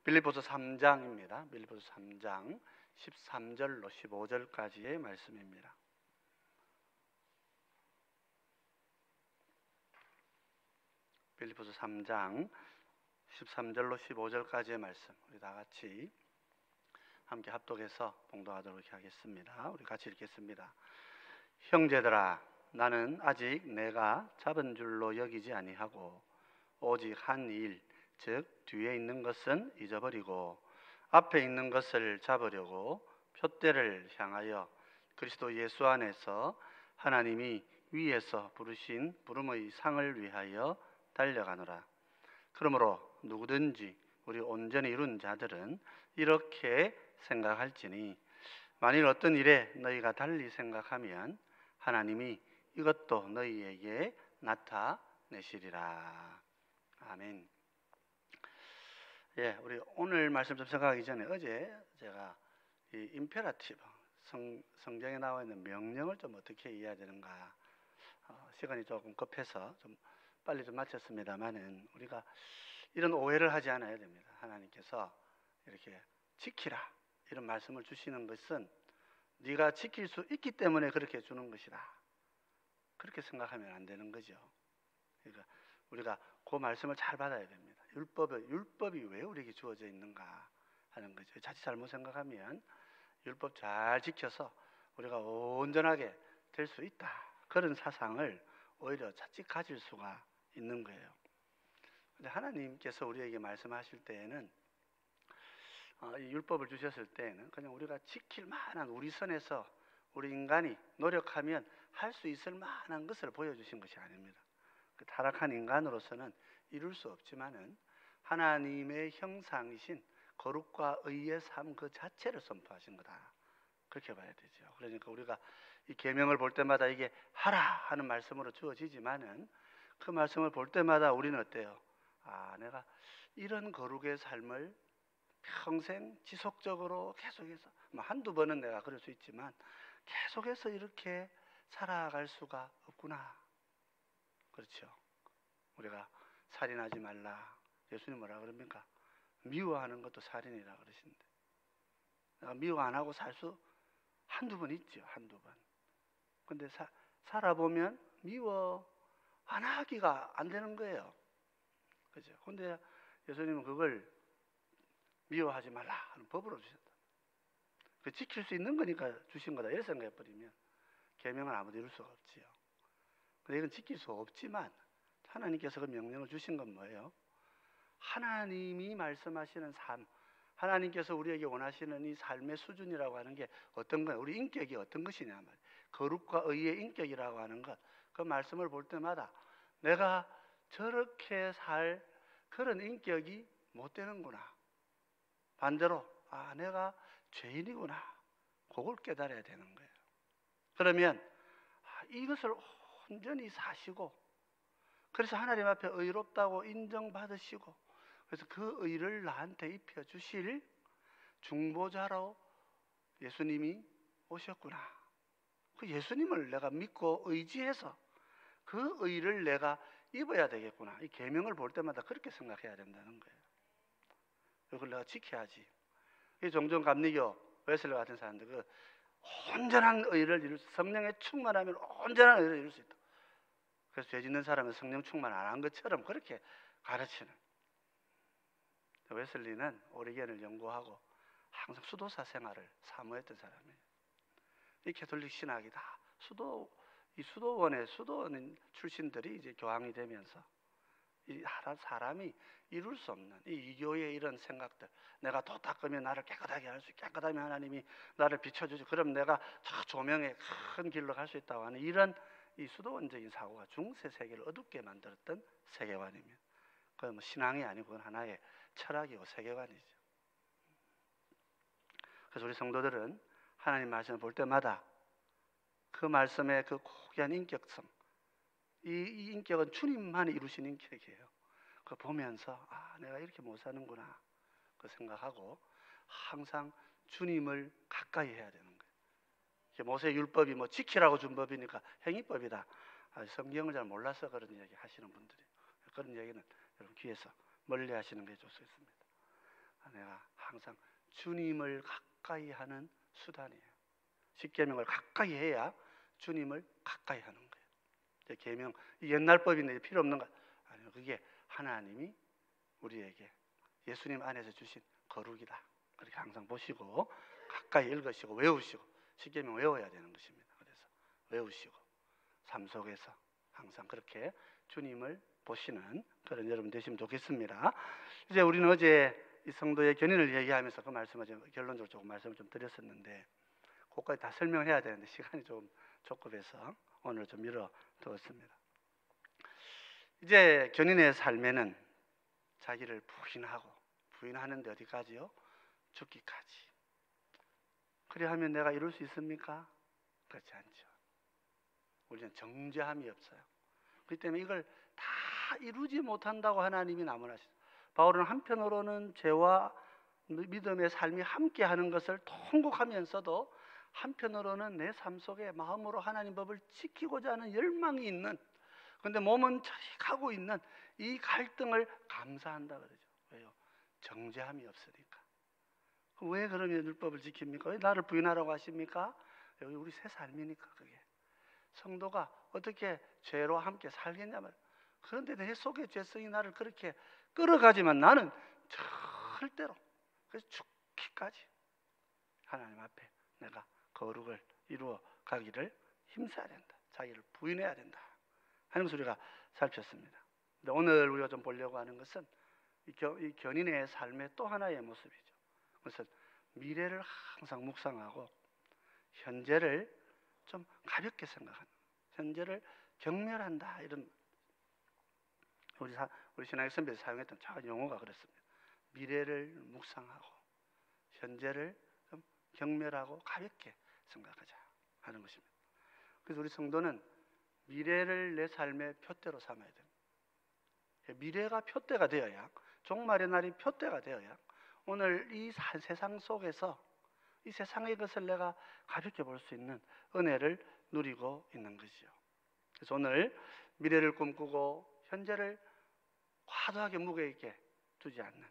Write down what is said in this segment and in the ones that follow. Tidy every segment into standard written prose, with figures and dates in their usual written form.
빌립보서 3장입니다. 빌립보서 3장 13절로 15절까지의 말씀입니다. 빌립보서 3장 13절로 15절까지의 말씀, 우리 다 같이 함께 합독해서 봉독하도록 하겠습니다. 우리 같이 읽겠습니다. 형제들아, 나는 아직 내가 잡은 줄로 여기지 아니하고 오직 한 일, 즉 뒤에 있는 것은 잊어버리고 앞에 있는 것을 잡으려고 푯대를 향하여 그리스도 예수 안에서 하나님이 위에서 부르신 부름의 상을 위하여 달려가노라. 그러므로 누구든지 우리 온전히 이룬 자들은 이렇게 생각할지니, 만일 어떤 일에 너희가 달리 생각하면 하나님이 이것도 너희에게 나타내시리라. 아멘. 예, 우리 오늘 말씀 좀 생각하기 전에 어제 제가 이 임페라티브, 성경에 나와 있는 명령을 좀 어떻게 이해해야 되는가, 시간이 조금 급해서 좀 빨리 좀 마쳤습니다만은, 우리가 이런 오해를 하지 않아야 됩니다. 하나님께서 이렇게 지키라 이런 말씀을 주시는 것은 네가 지킬 수 있기 때문에 그렇게 주는 것이다, 그렇게 생각하면 안 되는 거죠. 그러니까 우리가 그 말씀을 잘 받아야 됩니다. 율법이 왜 우리에게 주어져 있는가 하는 거죠. 자칫 잘못 생각하면 율법 잘 지켜서 우리가 온전하게 될 수 있다, 그런 사상을 오히려 자칫 가질 수가 있는 거예요. 근데 하나님께서 우리에게 말씀하실 때에는, 이 율법을 주셨을 때에는 그냥 우리가 지킬 만한, 우리 선에서 우리 인간이 노력하면 할 수 있을 만한 것을 보여주신 것이 아닙니다. 그 타락한 인간으로서는 이룰 수 없지만은 하나님의 형상이신 거룩과 의의 삶 그 자체를 선포하신 거다, 그렇게 봐야 되죠. 그러니까 우리가 이 계명을 볼 때마다 이게 하라 하는 말씀으로 주어지지만은, 그 말씀을 볼 때마다 우리는 어때요? 내가 이런 거룩의 삶을 평생 지속적으로 계속해서, 한두 번은 내가 그럴 수 있지만 계속해서 이렇게 살아갈 수가 없구나. 그렇죠. 우리가 살인하지 말라, 예수님 뭐라 그럽니까? 미워하는 것도 살인이라 그러신데, 내가 미워 안 하고 살 수 한두 번 있죠, 한두 번. 근데 살아보면 미워 안 하기가 안 되는 거예요. 그죠? 근데 예수님은 그걸 미워하지 말라 하는 법으로 주셨다. 그 지킬 수 있는 거니까 주신 거다, 이렇게 생각해버리면 계명은 아무도 이룰 수가 없지요. 근데 이건 지킬 수 없지만 하나님께서 그 명령을 주신 건 뭐예요? 하나님이 말씀하시는 삶, 하나님께서 우리에게 원하시는 이 삶의 수준이라고 하는 게 어떤 거예요? 우리 인격이 어떤 것이냐 말이에요. 거룩과 의의 인격이라고 하는 것, 그 말씀을 볼 때마다 내가 저렇게 살 그런 인격이 못 되는구나, 반대로 내가 죄인이구나, 그걸 깨달아야 되는 거예요. 그러면 이것을 온전히 사시고, 그래서 하나님 앞에 의롭다고 인정받으시고, 그래서 그 의를 나한테 입혀주실 중보자로 예수님이 오셨구나, 그 예수님을 내가 믿고 의지해서 그 의를 내가 입어야 되겠구나, 이 계명을 볼 때마다 그렇게 생각해야 된다는 거예요. 이걸 내가 지켜야지. 종종 감리교 웨슬리 같은 사람들, 그 온전한 의를 이룰 수, 성령에 충만하면 온전한 의를 이룰 수 있다. 그래서 죄 짓는 사람은 성령 충만 안 한 것처럼 그렇게 가르치는. 웨슬리는 오리겐을 연구하고 항상 수도사 생활을 사모했던 사람이에요. 이 캐톨릭 신학이 다 수도원 출신들이 이제 교황이 되면서 이 사람이 이룰 수 없는 이 이교의 이런 생각들, 내가 도 닦으면 나를 깨끗하게 할 수 있게, 깨끗하면 하나님이 나를 비춰주지, 그럼 내가 저 조명의 큰 길로 갈 수 있다고 하는 이런 이 수도원적인 사고가 중세 세계를 어둡게 만들었던 세계관입니다. 그건 신앙이 아니고 그건 하나의 철학이고 세계관이죠. 그래서 우리 성도들은 하나님 말씀을 볼 때마다 그 말씀의 그 고귀한 인격성, 이 인격은 주님만이 이루신 인격이에요. 그거 보면서 내가 이렇게 못 사는구나, 그 생각하고 항상 주님을 가까이 해야 되는 거예요. 모세 율법이 뭐 지키라고 준 법이니까 행위법이다, 성경을 잘 몰라서 그런 얘기 하시는 분들이, 그런 얘기는 여러분 귀에서 멀리 하시는 게 좋습니다. 내가 항상 주님을 가까이 하는 수단이에요. 십계명을 가까이 해야 주님을 가까이 하는 거예요. 계명 옛날 법인데 필요 없는 거 아니요. 그게 하나님이 우리에게 예수님 안에서 주신 거룩이다. 그렇게 항상 보시고 가까이 읽으시고 외우시고 십계명 외워야 되는 것입니다. 그래서 외우시고 삶 속에서 항상 그렇게 주님을 보시는 그런 여러분 되시면 좋겠습니다. 이제 우리는 어제 이 성도의 견인을 얘기하면서 그 말씀을 결론적으로 조금 말씀을 좀 드렸었는데 그것까지 다 설명해야 되는데 시간이 좀 촉급해서 오늘 좀 미뤄두었습니다. 이제 견인의 삶에는 자기를 부인하는데 어디까지요? 죽기까지. 그래 하면 내가 이룰 수 있습니까? 그렇지 않죠. 우리는 정죄함이 없어요. 그렇기 때문에 이걸 다 이루지 못한다고 하나님이 나무라시죠. 바울은 한편으로는 죄와 믿음의 삶이 함께하는 것을 통곡하면서도 한편으로는 내 삶 속에 마음으로 하나님 법을 지키고자 하는 열망이 있는, 그런데 몸은 저식하고 있는 이 갈등을 감사한다 그러죠. 왜요? 정죄함이 없으니까. 왜 그러면 율법을 지킵니까? 왜 나를 부인하라고 하십니까? 여기 우리 새 삶이니까. 그게 성도가 어떻게 죄로 함께 살겠냐 말이에요. 그런데 내 속에 죄성이 나를 그렇게 끌어가지만 나는 절대로 그래서 죽기까지 하나님 앞에 내가 거룩을 이루어 가기를 힘써야 된다. 자기를 부인해야 된다 하는 것을 우리가 살폈습니다. 근데 오늘 우리가 좀 보려고 하는 것은 이 견인의 삶의 또 하나의 모습이죠. 그것은 미래를 항상 묵상하고 현재를 좀 가볍게 생각하는, 현재를 경멸한다, 이런 우리 신앙의 선배에서 사용했던 작은 용어가 그렇습니다. 미래를 묵상하고 현재를 좀 경멸하고 가볍게 생각하자 하는 것입니다. 그래서 우리 성도는 미래를 내 삶의 표대로 삼아야 됩니다. 미래가 표대가 되어야, 종말의 날이 표대가 되어야 오늘 이 세상 속에서 이 세상의 것을 내가 가볍게 볼 수 있는 은혜를 누리고 있는 것이죠. 그래서 오늘 미래를 꿈꾸고 현재를 과도하게 무게 있게 두지 않는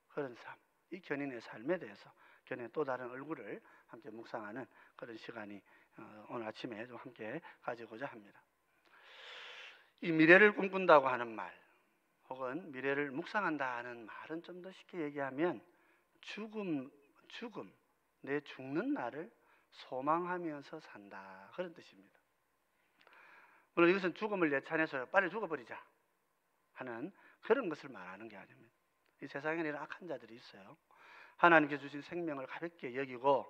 그런 삶, 이 견인의 삶에 대해서 견인의 또 다른 얼굴을 함께 묵상하는 그런 시간이 오늘 아침에 좀 함께 가지고자 합니다. 이 미래를 꿈꾼다고 하는 말, 혹은 미래를 묵상한다 하는 말은 좀 더 쉽게 얘기하면 죽음, 내 죽는 날을 소망하면서 산다, 그런 뜻입니다. 물론 이것은 죽음을 예찬해서 빨리 죽어버리자 하는 그런 것을 말하는 게 아닙니다. 이 세상에는 이런 악한 자들이 있어요. 하나님께 주신 생명을 가볍게 여기고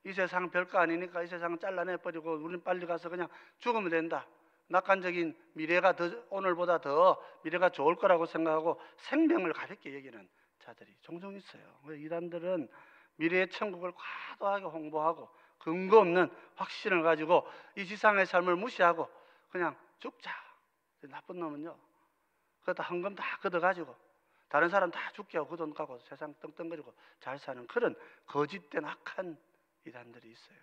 이 세상 별거 아니니까 이 세상은 잘라내버리고 우리는 빨리 가서 그냥 죽으면 된다, 낙관적인 미래가 오늘보다 더 미래가 좋을 거라고 생각하고 생명을 가볍게 여기는 자들이 종종 있어요. 이단들은 미래의 천국을 과도하게 홍보하고 근거 없는 확신을 가지고 이 지상의 삶을 무시하고 그냥 죽자. 나쁜 놈은요, 그거 다 헌금 다 걷어가지고 다른 사람 다 죽게 하고 그 돈 갖고 세상 떵떵거리고 잘 사는 그런 거짓된 악한 이단들이 있어요.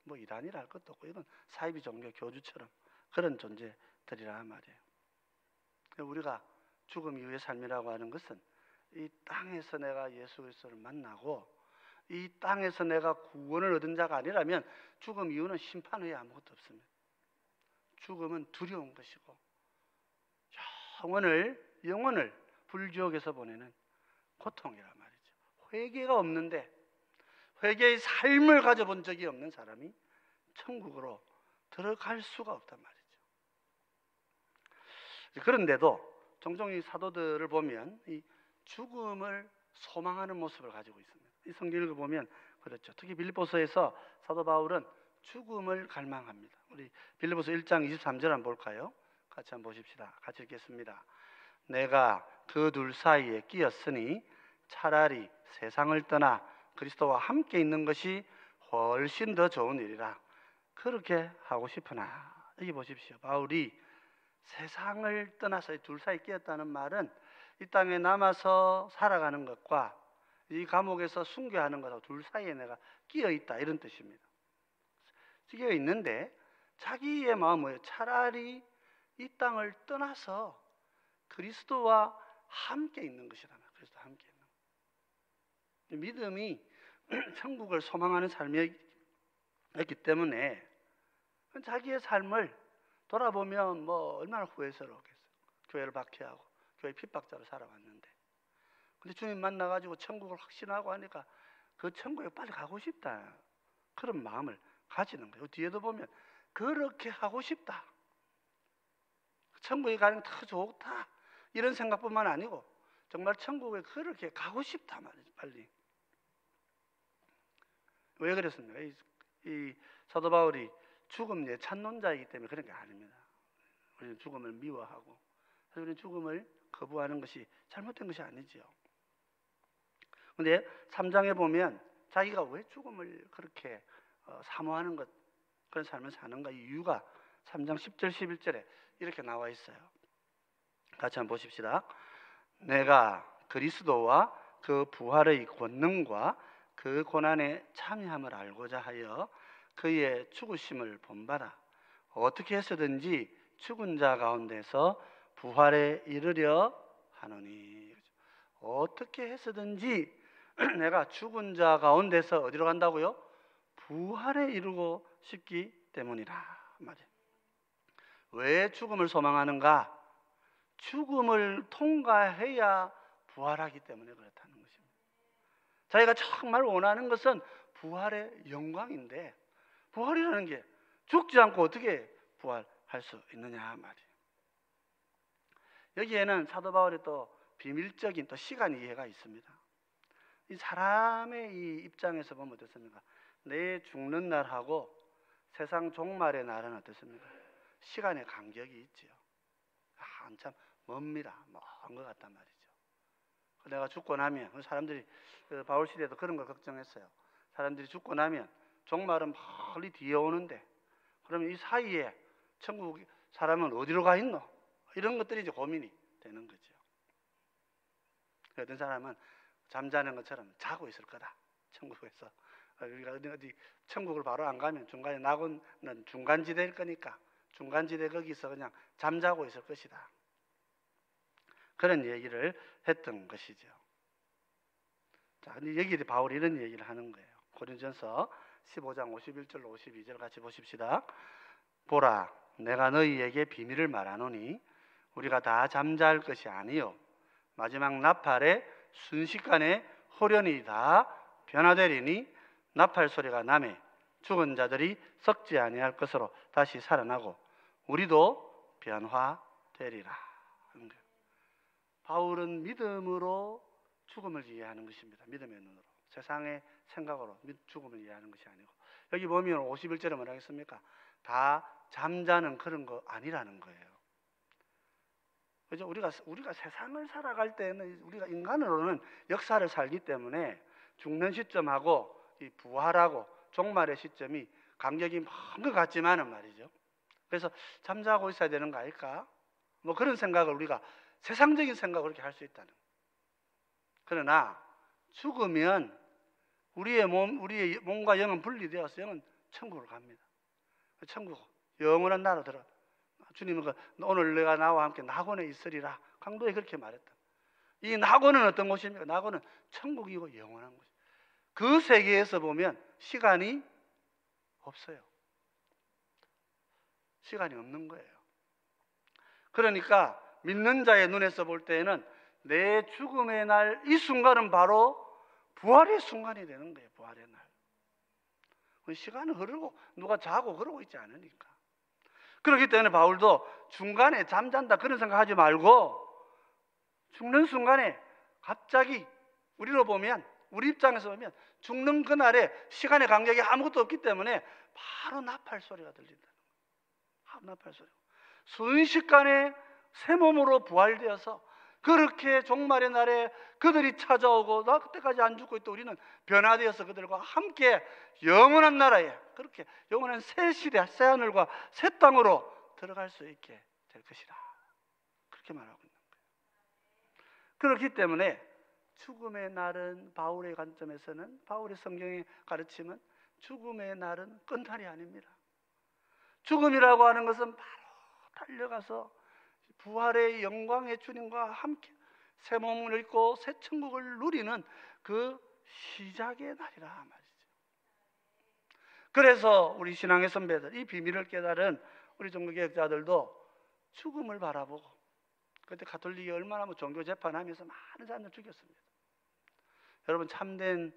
뭐 이단이라 할 것도 없고 이건 사이비 종교 교주처럼 그런 존재들이란 말이에요. 우리가 죽음 이후의 삶이라고 하는 것은 이 땅에서 내가 예수 그리스도를 만나고 이 땅에서 내가 구원을 얻은 자가 아니라면 죽음 이후는 심판 후에 아무것도 없습니다. 죽음은 두려운 것이고 영혼을 불지옥에서 보내는 고통이란 말이죠. 회개가 없는데, 회개의 삶을 가져본 적이 없는 사람이 천국으로 들어갈 수가 없단 말이죠. 그런데도 종종 이 사도들을 보면 이 죽음을 소망하는 모습을 가지고 있습니다. 이 성경을 보면 그렇죠. 특히 빌립보서에서 사도 바울은 죽음을 갈망합니다. 우리 빌립보서 1장 23절 한번 볼까요? 같이 한번 보십시다. 같이 읽겠습니다. 내가 그 둘 사이에 끼었으니 차라리 세상을 떠나 그리스도와 함께 있는 것이 훨씬 더 좋은 일이라. 그렇게 하고 싶으나, 여기 보십시오. 바울이 세상을 떠나서 둘 사이에 끼었다는 말은 이 땅에 남아서 살아가는 것과 이 감옥에서 순교하는 것하고 둘 사이에 내가 끼어 있다, 이런 뜻입니다. 끼어 있는데 자기의 마음은 뭐예요? 차라리 이 땅을 떠나서 그리스도와 함께 있는 것이라면, 그리스도와 함께 있는 것. 믿음이 천국을 소망하는 삶이었기 때문에 자기의 삶을 돌아보면 뭐 얼마나 후회스러웠겠어요. 교회를 박해하고 교회 핍박자로 살아왔는데, 근데 주님 만나가지고 천국을 확신하고 하니까 그 천국에 빨리 가고 싶다, 그런 마음을 가지는 거예요. 뒤에도 보면 그렇게 하고 싶다, 천국에 가는 게 더 좋다, 이런 생각뿐만 아니고 정말 천국에 그렇게 가고 싶다 말이죠. 빨리. 왜 그랬습니까? 이 사도 바울이 죽음 예찬론자이기 때문에 그런 게 아닙니다. 우리는 죽음을 미워하고, 우리는 죽음을 거부하는 것이 잘못된 것이 아니지요. 근데 3장에 보면 자기가 왜 죽음을 그렇게 사모하는 것, 그런 삶을 사는가, 이 이유가 3장 10절 11절에 이렇게 나와 있어요. 같이 한번 보십시다. 내가 그리스도와 그 부활의 권능과 그 고난에 참여함을 알고자 하여 그의 죽으심을 본받아 어떻게 해서든지 죽은 자 가운데서 부활에 이르려 하노니. 어떻게 해서든지 내가 죽은 자 가운데서 어디로 간다고요? 부활에 이르고 싶기 때문이라 말이에요. 왜 죽음을 소망하는가? 죽음을 통과해야 부활하기 때문에 그렇다는 것입니다. 자기가 정말 원하는 것은 부활의 영광인데, 부활이라는 게 죽지 않고 어떻게 부활할 수 있느냐 말이에요. 여기에는 사도 바울의 또 비밀적인 또 시간 이해가 있습니다. 이 사람의 이 입장에서 보면 어떻습니까? 내 죽는 날하고 세상 종말의 날은 어떻습니까? 시간의 간격이 있지요. 한참 멉니다. 먼 것 같단 말이죠. 내가 죽고 나면, 사람들이 바울 시대에도 그런 걸 걱정했어요. 사람들이 죽고 나면 종말은 멀리 뒤에 오는데, 그러면 이 사이에 천국 사람은 어디로 가 있노? 이런 것들이 이제 고민이 되는 거죠. 어떤 사람은 잠자는 것처럼 자고 있을 거다, 천국에서. 우리가 어디 천국을 바로 안 가면 중간에 낙원은 중간지대일 거니까 중간지대 거기서 그냥 잠자고 있을 것이다, 그런 얘기를 했던 것이죠. 자, 근데 여기 바울이 이런 얘기를 하는 거예요. 고린전서 15장 51절로 52절 같이 보십시다. 보라, 내가 너희에게 비밀을 말하노니 우리가 다 잠잘 것이 아니요 마지막 나팔에 순식간에 호련히 다 변화되리니 나팔 소리가 나매 죽은 자들이 썩지 아니할 것으로 다시 살아나고 우리도 변화되리라 하는 거예요. 바울은 믿음으로 죽음을 이해하는 것입니다. 믿음의 눈으로, 세상의 생각으로 죽음을 이해하는 것이 아니고, 여기 보면 51절에 뭐라 하겠습니까? 다 잠자는 그런 거 아니라는 거예요. 그죠? 우리가 세상을 살아갈 때는, 우리가 인간으로는 역사를 살기 때문에 죽는 시점하고 이 부활하고 종말의 시점이 간격이 먼 것 같지만은 말이죠. 그래서 잠자고 있어야 되는 거 아닐까? 뭐 그런 생각을, 우리가 세상적인 생각을 그렇게 할 수 있다는. 그러나 죽으면 우리의 몸과 영은 분리되어서 영은 천국을 갑니다. 천국, 영원한 나라로 들어가. 주님은 오늘 내가 나와 함께 낙원에 있으리라, 강도에 그렇게 말했다. 이 낙원은 어떤 곳입니까? 낙원은 천국이고 영원한 곳. 그 세계에서 보면 시간이 없어요. 시간이 없는 거예요. 그러니까 믿는 자의 눈에서 볼 때에는 내 죽음의 날, 이 순간은 바로 부활의 순간이 되는 거예요. 부활의 날. 시간은 흐르고 누가 자고 그러고 있지 않으니까. 그렇기 때문에 바울도 중간에 잠잔다 그런 생각하지 말고, 죽는 순간에 갑자기, 우리로 보면, 우리 입장에서 보면 죽는 그날에 시간의 간격이 아무것도 없기 때문에 바로 나팔 소리가 들린다. 바로 나팔 소리. 순식간에 새 몸으로 부활되어서 그렇게 종말의 날에 그들이 찾아오고, 나 그때까지 안 죽고 있다, 우리는 변화되어서 그들과 함께 영원한 나라에, 그렇게 영원한 새 시대, 새 하늘과 새 땅으로 들어갈 수 있게 될 것이다, 그렇게 말하고 있는 거예요. 그렇기 때문에 죽음의 날은, 바울의 관점에서는, 바울의 성경의 가르침은 죽음의 날은 끝날이 아닙니다. 죽음이라고 하는 것은 바로 달려가서 부활의 영광의 주님과 함께 새 몸을 입고 새 천국을 누리는 그 시작의 날이라 말이죠. 그래서 우리 신앙의 선배들, 이 비밀을 깨달은 우리 종교개혁자들도 죽음을 바라보고, 그때 가톨릭이 얼마나 종교 재판하면서 많은 사람들 죽였습니다. 여러분, 참된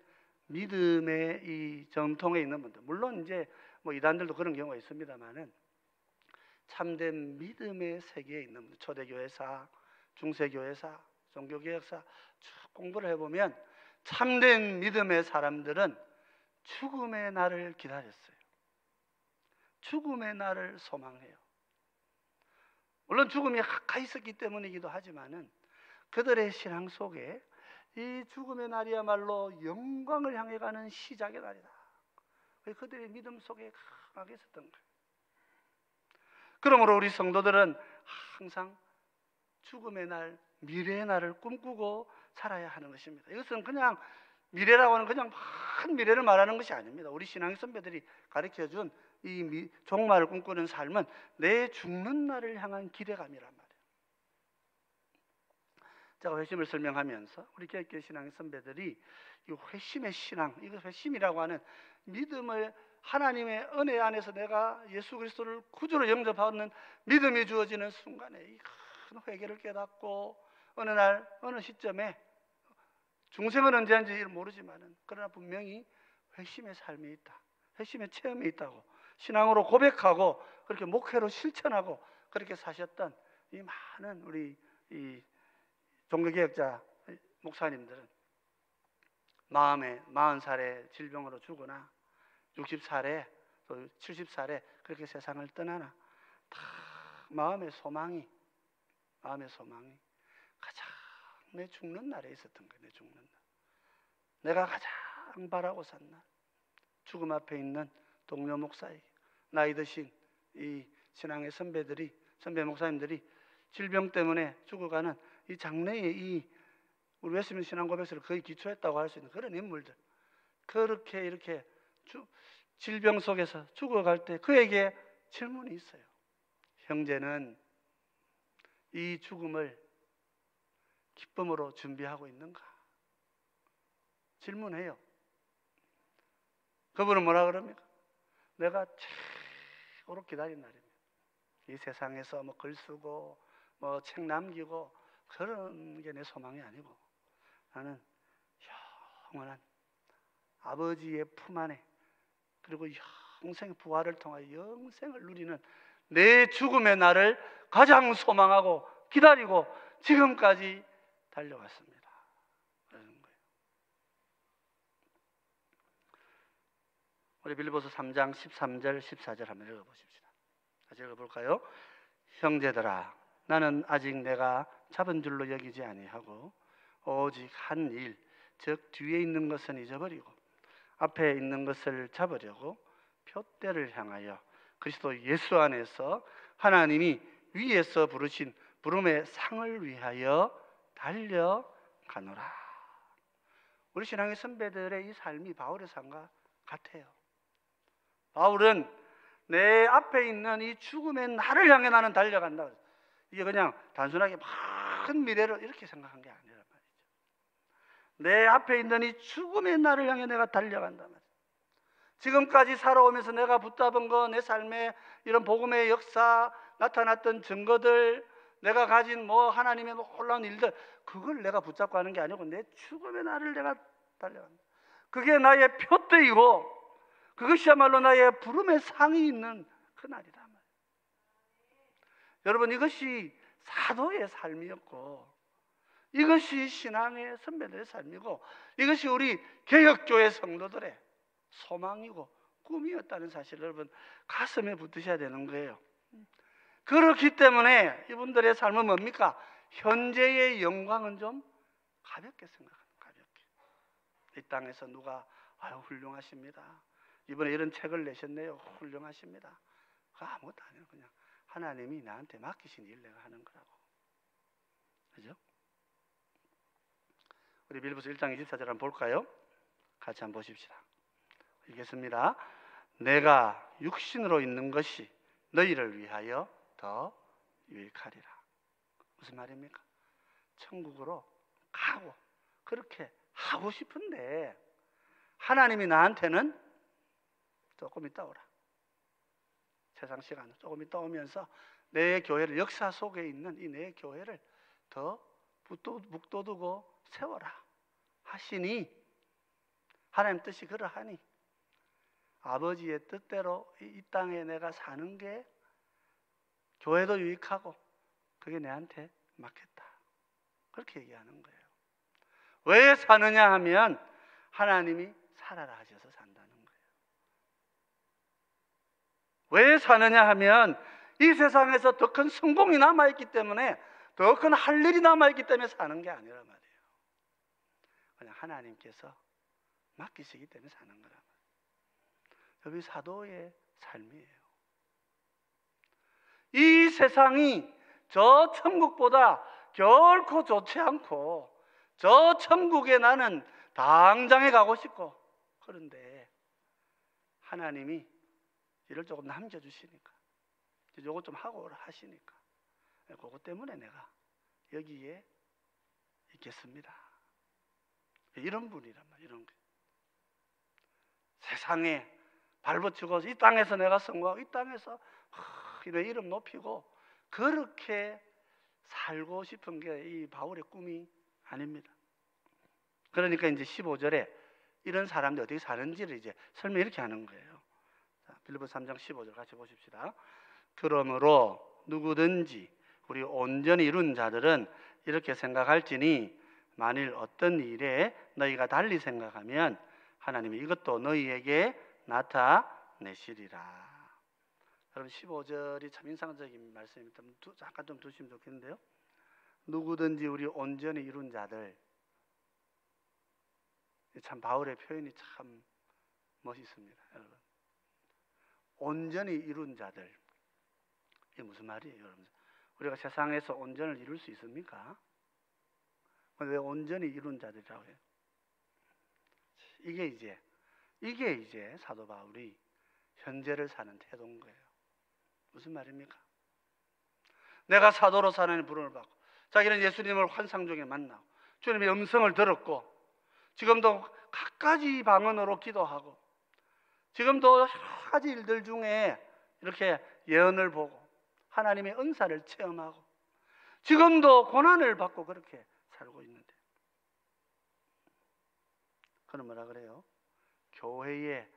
믿음의 이 정통에 있는 분들, 물론 이제 이단들도 그런 경우가 있습니다만은, 참된 믿음의 세계에 있는 분들, 초대교회사, 중세교회사, 종교개혁사 쭉 공부를 해보면 참된 믿음의 사람들은 죽음의 날을 기다렸어요. 죽음의 날을 소망해요. 물론 죽음이 가까이 있었기 때문이기도 하지만은 그들의 신앙 속에 이 죽음의 날이야말로 영광을 향해 가는 시작의 날이다. 그들의 믿음 속에 강하게 있었던 거예요. 그러므로 우리 성도들은 항상 죽음의 날, 미래의 날을 꿈꾸고 살아야 하는 것입니다. 이것은 그냥 미래라고 하는 그냥 한 미래를 말하는 것이 아닙니다. 우리 신앙의 선배들이 가르쳐준 이 종말을 꿈꾸는 삶은 내 죽는 날을 향한 기대감이란 말이에요. 제가 회심을 설명하면서 우리 개혁교회 신앙의 선배들이 이 회심의 신앙, 이거 회심이라고 하는 믿음을, 하나님의 은혜 안에서 내가 예수 그리스도를 구주로 영접하는 믿음이 주어지는 순간에 이 큰 회개를 깨닫고 어느 날 어느 시점에, 중생은 언제인지 모르지만은 그러나 분명히 회심의 삶이 있다, 회심의 체험이 있다고 신앙으로 고백하고 그렇게 목회로 실천하고 그렇게 사셨던 이 많은 우리 이 종교개혁자 목사님들은 마음에 40살에 질병으로 죽으나 60살에 또 70살에 그렇게 세상을 떠나나 다 마음의 소망이 가장 내 죽는 날에 있었던 거예요. 내 죽는 날, 내가 가장 바라고 산 날, 죽음 앞에 있는 동료 목사에게, 나이 드신 이 신앙의 선배 목사님들이 질병 때문에 죽어가는 이 장래의 이 우리 웨스민스터 신앙 고백서를 거의 기초했다고 할 수 있는 그런 인물들, 그렇게 이렇게 질병 속에서 죽어갈 때 그에게 질문이 있어요. 형제는 이 죽음을 기쁨으로 준비하고 있는가? 질문해요. 그분은 뭐라 그럽니까? 내가 최고로 기다린 날입니다. 이 세상에서 글 쓰고 책 남기고 그런 게 내 소망이 아니고, 나는 영원한 아버지의 품 안에, 그리고 영생 부활을 통하여 영생을 누리는 내 죽음의 날을 가장 소망하고 기다리고 지금까지 달려왔습니다. 그러는 거예요. 우리 빌립보서 3장 13절 14절 한번 읽어보십시다. 같이 읽어볼까요? 형제들아, 나는 아직 내가 잡은 줄로 여기지 아니하고 오직 한 일, 즉 뒤에 있는 것은 잊어버리고 앞에 있는 것을 잡으려고 표대를 향하여 그리스도 예수 안에서 하나님이 위에서 부르신 부름의 상을 위하여 달려가노라. 우리 신앙의 선배들의 이 삶이 바울의 삶과 같아요. 바울은 내 앞에 있는 이 죽음의 날을 향해 나는 달려간다. 이게 그냥 단순하게 큰 미래를 이렇게 생각한 게 아니란 말이죠. 내 앞에 있는 이 죽음의 날을 향해 내가 달려간단 말이죠. 지금까지 살아오면서 내가 붙잡은 거, 내 삶에 이런 복음의 역사, 나타났던 증거들, 내가 가진 하나님의 놀라운 일들, 그걸 내가 붙잡고 하는 게 아니고 내 죽음의 날을 내가 달려간다. 그게 나의 표대이고 그것이야말로 나의 부름의 상이 있는 그 날이다 말이에요. 여러분, 이것이 사도의 삶이었고 이것이 신앙의 선배들의 삶이고 이것이 우리 개혁교회 성도들의 소망이고 꿈이었다는 사실을 여러분 가슴에 붙으셔야 되는 거예요. 그렇기 때문에 이분들의 삶은 뭡니까? 현재의 영광은 좀 가볍게 생각합니다. 가볍게. 이 땅에서 누가 훌륭하십니다, 이번에 이런 책을 내셨네요, 훌륭하십니다, 그거 아무것도 아니에요. 그냥 하나님이 나한테 맡기신 일 내가 하는 거라고. 그죠? 우리 빌립보서 1장 24절 한번 볼까요? 같이 한번 보십시다. 읽겠습니다. 내가 육신으로 있는 것이 너희를 위하여 더 유익하리라. 무슨 말입니까? 천국으로 가고 그렇게 하고 싶은데 하나님이 나한테는 조금 이따 오라. 세상 시간은 조금 이따 오면서 내 교회를, 역사 속에 있는 이 내 교회를 더 묵돋우고 세워라 하시니, 하나님 뜻이 그러하니 아버지의 뜻대로 이 땅에 내가 사는 게 교회도 유익하고 그게 내한테 맞겠다, 그렇게 얘기하는 거예요. 왜 사느냐 하면 하나님이 살아라 하셔서 산다는 거예요. 왜 사느냐 하면 이 세상에서 더 큰 성공이 남아있기 때문에, 더 큰 할 일이 남아있기 때문에 사는 게 아니란 말이에요. 그냥 하나님께서 맡기시기 때문에 사는 거란 말이에요. 여기 사도의 삶이에요. 이 세상이 저 천국보다 결코 좋지 않고, 저 천국에 나는 당장에 가고 싶고, 그런데 하나님이 일을 조금 남겨주시니까, 요거 좀 하고 오라 하시니까, 그것 때문에 내가 여기에 있겠습니다. 이런 분이란 말이에요. 이런 분. 세상에 발붙이고 이 땅에서 내가 성공하고 이 땅에서 내 이름 높이고 그렇게 살고 싶은 게 이 바울의 꿈이 아닙니다. 그러니까 이제 15절에 이런 사람들이 어떻게 사는지를 이제 설명 이렇게 하는 거예요. 빌립보서 3장 15절 같이 보십시다. 그러므로 누구든지 우리 온전히 이룬 자들은 이렇게 생각할지니, 만일 어떤 일에 너희가 달리 생각하면 하나님이 이것도 너희에게 나타내시리라. 여러분 15절이 참 인상적인 말씀입니다. 잠깐 좀 두시면 좋겠는데요. 누구든지 우리 온전히 이룬 자들, 참 바울의 표현이 참 멋있습니다. 여러분, 온전히 이룬 자들, 이게 무슨 말이에요? 여러분, 우리가 세상에서 온전을 이룰 수 있습니까? 왜 온전히 이룬 자들이라고 해요? 이게 이제 사도 바울이 현재를 사는 태도인 거예요. 무슨 말입니까? 내가 사도로 사는 부름을 받고, 자기는 예수님을 환상 중에 만나고 주님의 음성을 들었고, 지금도 갖가지 방언으로 기도하고, 지금도 여러 가지 일들 중에 이렇게 예언을 보고 하나님의 은사를 체험하고, 지금도 고난을 받고 그렇게 살고 있는데, 그는 뭐라 그래요? 교회의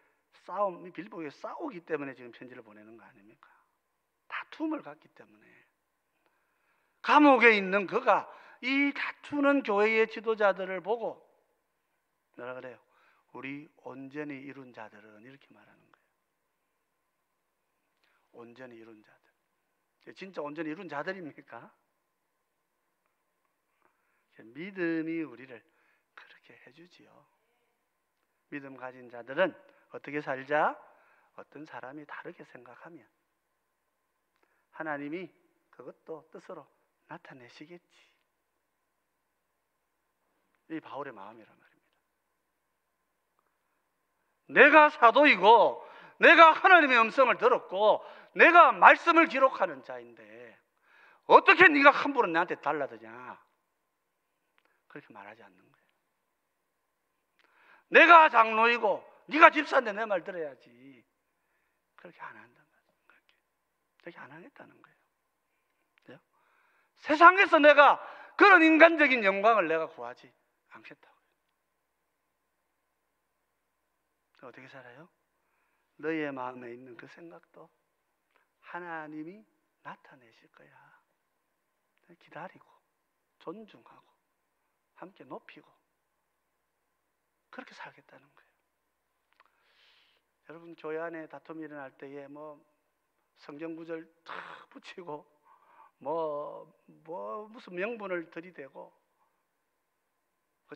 싸움, 빌립보에 싸우기 때문에 지금 편지를 보내는 거 아닙니까? 다툼을 갖기 때문에. 감옥에 있는 그가 이 다투는 교회의 지도자들을 보고 뭐라 그래요? 우리 온전히 이룬 자들은, 이렇게 말하는 거예요. 온전히 이룬 자들. 진짜 온전히 이룬 자들입니까? 믿음이 우리를 그렇게 해주지요. 믿음 가진 자들은 어떻게 살자? 어떤 사람이 다르게 생각하면 하나님이 그것도 뜻으로 나타내시겠지. 이 바울의 마음이란 말입니다. 내가 사도이고 내가 하나님의 음성을 들었고 내가 말씀을 기록하는 자인데 어떻게 네가 함부로 나한테 달라드냐, 그렇게 말하지 않는 거예요. 내가 장로이고 네가 집사인데 내 말 들어야지, 그렇게 안 한단 말이에요. 그렇게 안 하겠다는 거예요. 그죠? 세상에서 내가 그런 인간적인 영광을 내가 구하지 않겠다고요. 어떻게 살아요? 너희의 마음에 있는 그 생각도 하나님이 나타내실 거야. 기다리고 존중하고 함께 높이고 그렇게 살겠다는 거예요. 여러분, 교회 안에 다툼이 일어날 때에 성경 구절 탁 붙이고 무슨 명분을 들이대고,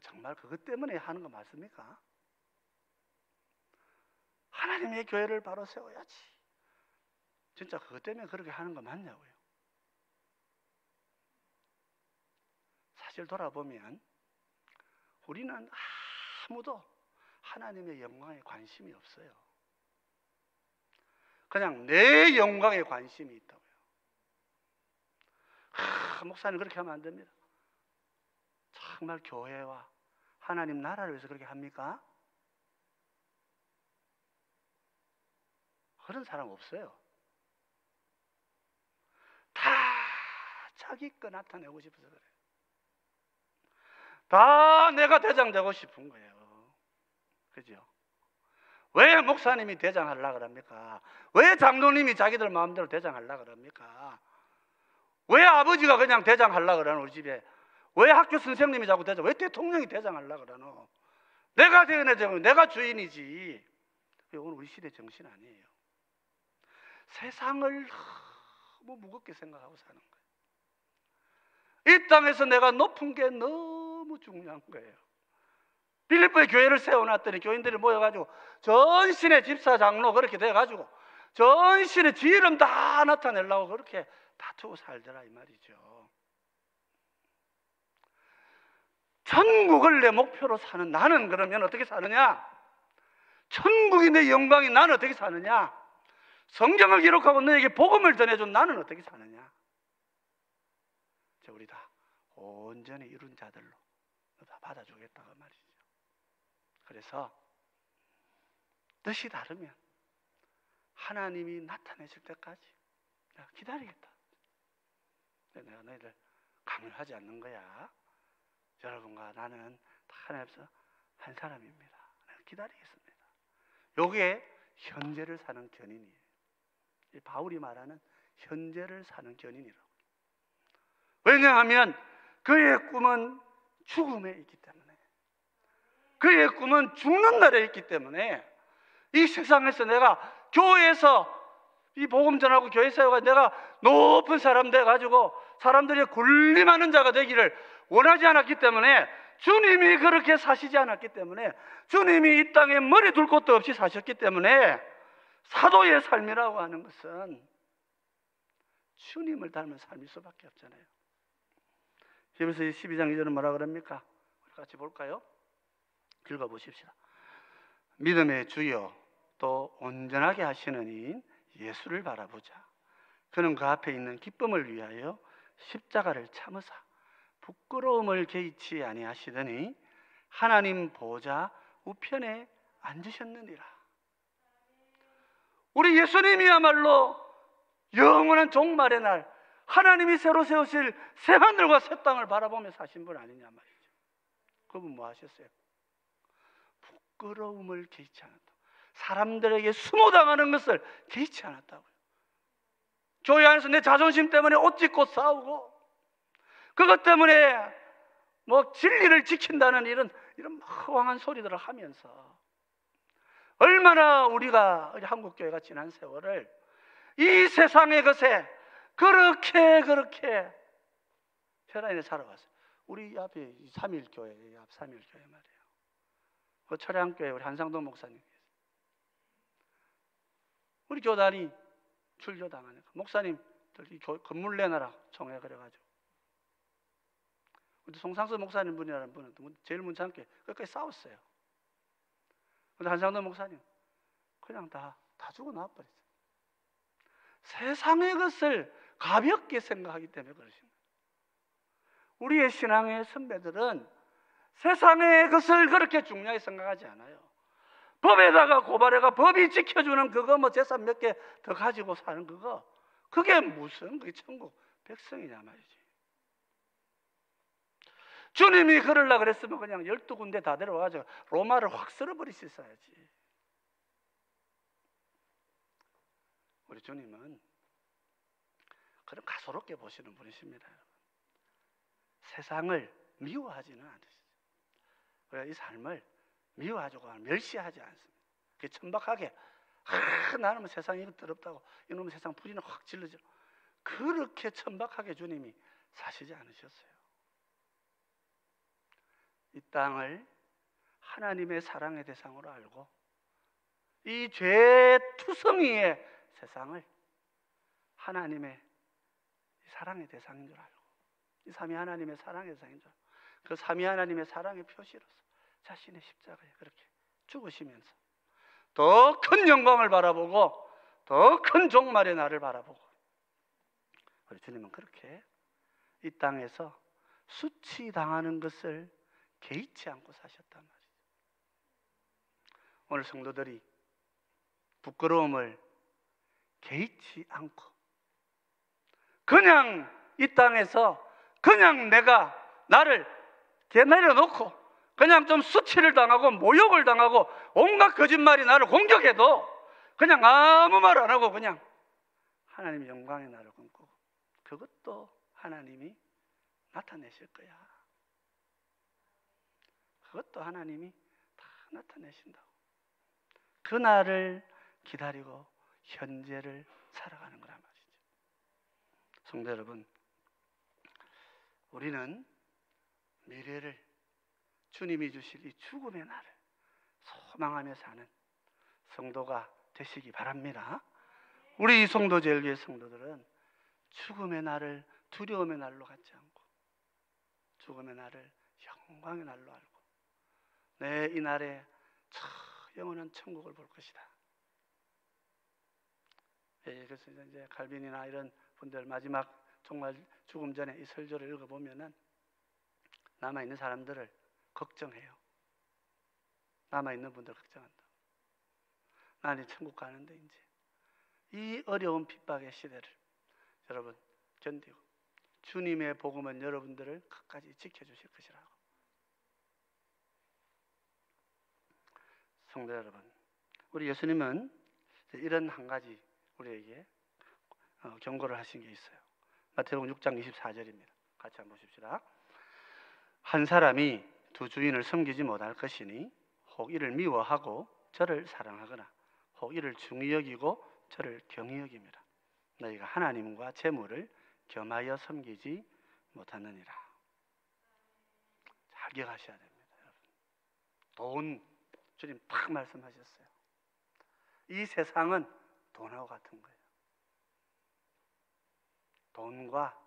정말 그것 때문에 하는 거 맞습니까? 하나님의 교회를 바로 세워야지. 진짜 그것 때문에 그렇게 하는 거 맞냐고요. 사실 돌아보면 우리는 아무도 하나님의 영광에 관심이 없어요. 그냥 내 영광에 관심이 있다고요. 목사님 그렇게 하면 안 됩니다. 정말 교회와 하나님 나라를 위해서 그렇게 합니까? 그런 사람 없어요. 다 자기 거 나타내고 싶어서 그래요. 다 내가 대장 되고 싶은 거예요. 그죠? 왜 목사님이 대장 하려고 그럽니까? 왜 장로님이 자기들 마음대로 대장 하려고 그럽니까? 왜 아버지가 그냥 대장 하려고 그러노? 우리 집에 왜 학교 선생님이 자꾸 대장, 왜 대통령이 대장 하려고 그러노? 내가 대장, 내가 주인이지. 오늘 우리 시대 정신 아니에요. 세상을 너무 무겁게 생각하고 사는 거예요. 이 땅에서 내가 높은 게 너무 중요한 거예요. 빌립보에 교회를 세워놨더니 교인들이 모여가지고 전신의 집사 장로 그렇게 돼가지고 전신의 지 이름 다 나타내려고 그렇게 다투고 살더라 이 말이죠. 천국을 내 목표로 사는 나는 그러면 어떻게 사느냐? 천국이 내 영광이 나는 어떻게 사느냐? 성경을 기록하고 너에게 복음을 전해준 나는 어떻게 사느냐? 우리 다 온전히 이룬 자들로 다 받아주겠다고 말이죠. 그래서 뜻이 다르면 하나님이 나타내실 때까지 내가 기다리겠다. 내가 너희들 강요하지 않는 거야. 여러분과 나는 다 하나님께서 한 사람입니다. 내가 기다리겠습니다. 요게 현재를 사는 견인이에요. 바울이 말하는 현재를 사는 견인이라고. 왜냐하면 그의 꿈은 죽음에 있기 때문에, 그의 꿈은 죽는 날에 있기 때문에, 이 세상에서 내가 교회에서 이 복음 전하고 교회 세워가 내가 높은 사람 돼가지고 사람들이 군림하는 자가 되기를 원하지 않았기 때문에, 주님이 그렇게 사시지 않았기 때문에, 주님이 이 땅에 머리 둘 곳도 없이 사셨기 때문에, 사도의 삶이라고 하는 것은 주님을 닮은 삶일 수밖에 없잖아요. 히브리서 12장 2절은 뭐라 그럽니까? 우리 같이 볼까요? 읽어보십시다. 믿음의 주여 또 온전하게 하시는 이인 예수를 바라보자. 그는 그 앞에 있는 기쁨을 위하여 십자가를 참으사 부끄러움을 개의치 아니하시더니 하나님 보좌 우편에 앉으셨느니라. 우리 예수님이야말로 영원한 종말의 날 하나님이 새로 세우실 새하늘과 새 땅을 바라보며 사신 분 아니냐 말이죠. 그분 뭐 하셨어요? 부끄러움을 개의치 않았다. 사람들에게 수모당하는 것을 개의치 않았다고요. 교회 안에서 내 자존심 때문에 옷 찢고 싸우고, 그것 때문에 뭐 진리를 지킨다는 이런 허황한 소리들을 하면서 얼마나 우리가 한국교회가 지난 세월을 이 세상의 것에 그렇게 혈안에 살아왔어요. 우리 앞에 3.1교회, 앞 3.1교회 말이에요. 그 철양교회 우리 한상동 목사님, 우리 교단이 출교당하는 목사님들 건물 내놔라 총회 그래가지고, 우리 송상수 목사님 분이라는 분은 제일 문창교회 끝까지 싸웠어요. 근데 한상동 목사님 그냥 다 주고 나와버렸어요. 세상의 것을 가볍게 생각하기 때문에 그러십니다. 우리의 신앙의 선배들은 세상의 것을 그렇게 중요하게 생각하지 않아요. 법에다가 고발해가 법이 지켜주는 그거 뭐 재산 몇 개 더 가지고 사는 그거, 그게 무슨 그게 천국 백성이냐 말이지. 주님이 그러려고 그랬으면 그냥 12군데 다 데려와가지고 로마를 확 쓸어버리셨어야지. 우리 주님은 그런 가소롭게 보시는 분이십니다. 여러분. 세상을 미워하지는 않으시죠. 우리가 이 삶을 미워하고 멸시하지 않습니다. 그게 천박하게 나는 뭐 세상이 이거 더럽다고 이놈의 세상 부리는 확 질러져, 그렇게 천박하게 주님이 사시지 않으셨어요. 이 땅을 하나님의 사랑의 대상으로 알고 이 죄투성이의 세상을 하나님의 사랑의 대상인 줄 알고, 이 삼위 하나님의 사랑의 대상인 줄 알고, 그 삼위 하나님의 사랑의 표시로서 자신의 십자가에 그렇게 죽으시면서 더 큰 영광을 바라보고 더 큰 종말의 날을 바라보고, 우리 주님은 그렇게 이 땅에서 수치당하는 것을 개의치 않고 사셨단 말이죠. 오늘 성도들이 부끄러움을 개의치 않고 그냥 이 땅에서 그냥 내가 나를 내려놓고 그냥 좀 수치를 당하고 모욕을 당하고 온갖 거짓말이 나를 공격해도 그냥 아무 말 안 하고 그냥 하나님의 영광의 나를 꿈꾸고 그것도 하나님이 나타내실 거야. 그것도 하나님이 다 나타내신다고. 그날을 기다리고 현재를 살아가는 거란 말이죠. 성도 여러분, 우리는 미래를 주님이 주실 이 죽음의 날을 소망하며 사는 성도가 되시기 바랍니다. 우리 성도제일교회 성도들은 죽음의 날을 두려움의 날로 갖지 않고 죽음의 날을 영광의 날로 알고 내 이 날에 영원한 천국을 볼 것이다. 그래서 이제 칼빈이나 이런 분들 마지막 정말 죽음 전에 이 설교를 읽어보면은 남아있는 사람들을 걱정해요. 남아있는 분들 걱정한다. 나는 천국 가는데 이제 이 어려운 핍박의 시대를 여러분 견디고 주님의 복음은 여러분들을 끝까지 지켜주실 것이라고. 성도 여러분, 우리 예수님은 이런 한 가지 우리에게 경고를 하신 게 있어요. 마태복음 6장 24절입니다. 같이 한번 보십시다. 한 사람이 두 주인을 섬기지 못할 것이니 혹 이를 미워하고 저를 사랑하거나 혹 이를 중히 여기고 저를 경히 여김이라. 너희가 하나님과 재물을 겸하여 섬기지 못하느니라. 잘 기억하셔야 됩니다. 여러분. 돈, 주님 딱 말씀하셨어요. 이 세상은 돈하고 같은 거예요. 돈과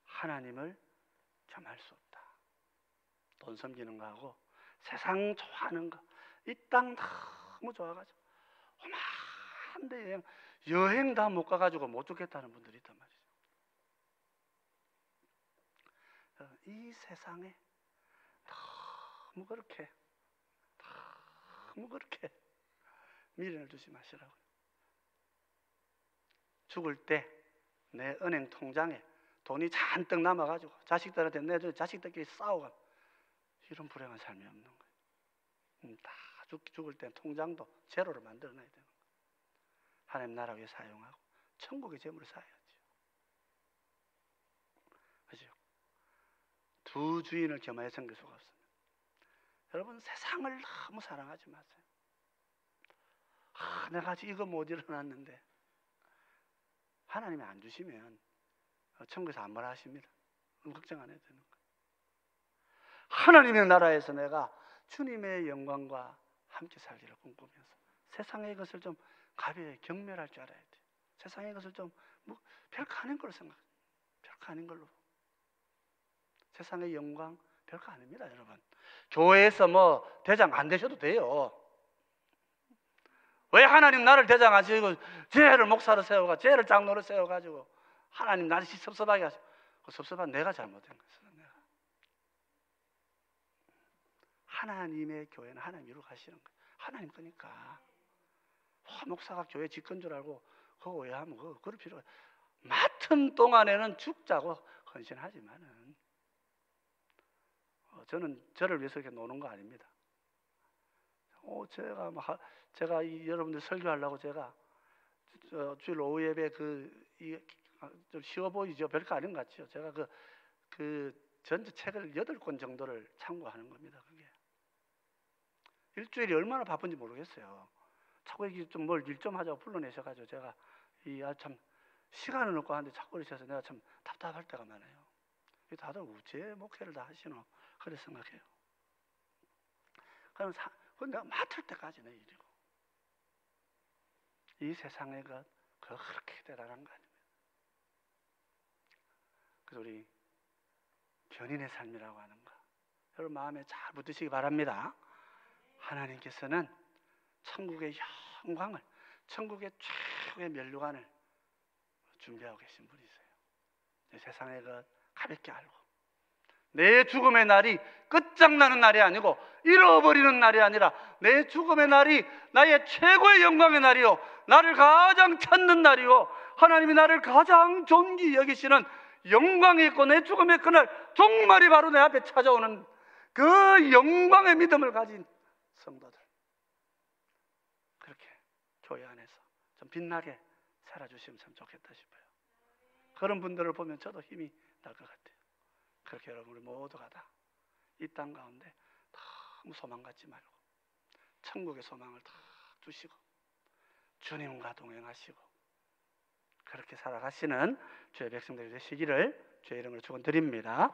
하나님을 겸할 수 없다. 돈 섬기는 거하고 세상 좋아하는 거, 이 땅 너무 좋아가지고 험한데 여행 다 못 가가지고 못 죽겠다는 분들이 있단 말이죠. 이 세상에 너무 그렇게 미련을 두지 마시라고요. 죽을 때 내 은행 통장에 돈이 잔뜩 남아가지고 자식들한테 내 자식들끼리 싸우고 이런 불행한 삶이 없는 거예요. 다 죽을 때 통장도 제로로 만들어놔야 되는 거예요. 하나님 나라 위해 사용하고 천국의 재물을 쌓아야죠. 그죠? 두 주인을 겸하여 섬길 수가 없습니다. 여러분 세상을 너무 사랑하지 마세요. 내가 아직 이거 못 일어났는데 하나님이 안 주시면 천국에서 안 뭐라 하십니다. 걱정 안 해도 되는 거예요. 하나님의 나라에서 내가 주님의 영광과 함께 살기를 꿈꾸면서 세상의 것을 좀 가벼이 경멸할 줄 알아야 돼요. 세상의 것을 좀 별거 아닌 걸로 생각해요. 별거 아닌 걸로. 세상의 영광 별거 아닙니다, 여러분. 교회에서 뭐 대장 안 되셔도 돼요. 왜 하나님 나를 대장하시고 쟤를 목사로 세워가 쟤를 장로로 세워가지고 하나님 나를 섭섭하게 하시고 그 섭섭한 내가 잘못된 거예요. 내가. 하나님의 교회는 하나님 이루고 가시는 거예요. 하나님 거니까. 목사가 교회 집권 줄 알고 그거 오해하면 그럴 필요가. 맡은 동안에는 죽자고 헌신하지만은 저는 저를 위해서 이렇게 노는 거 아닙니다. 제가 여러분들 설교하려고 제가 주일 오후 예배 좀 쉬워 보이죠? 별거 아닌 것 같죠? 제가 그 전체 책을 8권 정도를 참고하는 겁니다. 그게 일주일이 얼마나 바쁜지 모르겠어요. 자꾸 이렇게 좀 뭘 일 좀 하자고 불러내셔가지고 제가 참 시간을 넣고 하는데 자꾸 그러셔서 내가 참 답답할 때가 많아요. 다들 우째 목회를 다 하시노? 그래 생각해요. 그럼 내가 맡을 때까지 내 일이고 이 세상의 것 그렇게 대단한 거 아닙니다. 그래서 우리 견인의 삶이라고 하는 거 여러분 마음에 잘 붙으시기 바랍니다. 하나님께서는 천국의 영광을 천국의 최고의 면류관을 준비하고 계신 분이세요. 세상의 것 가볍게 알고 내 죽음의 날이 끝장나는 날이 아니고 잃어버리는 날이 아니라 내 죽음의 날이 나의 최고의 영광의 날이요, 나를 가장 찾는 날이요, 하나님이 나를 가장 존귀히 여기시는 영광이 있고 내 죽음의 그날 종말이 바로 내 앞에 찾아오는 그 영광의 믿음을 가진 성도들, 그렇게 교회 안에서 좀 빛나게 살아주시면 참 좋겠다 싶어요. 그런 분들을 보면 저도 힘이 날 것 같아요. 그렇게 여러분 우리 모두가 다 이 땅 가운데 너무 소망 갖지 말고 천국의 소망을 다 주시고 주님과 동행하시고 그렇게 살아가시는 주의 백성들이 되시기를 주의 이름으로 축원드립니다.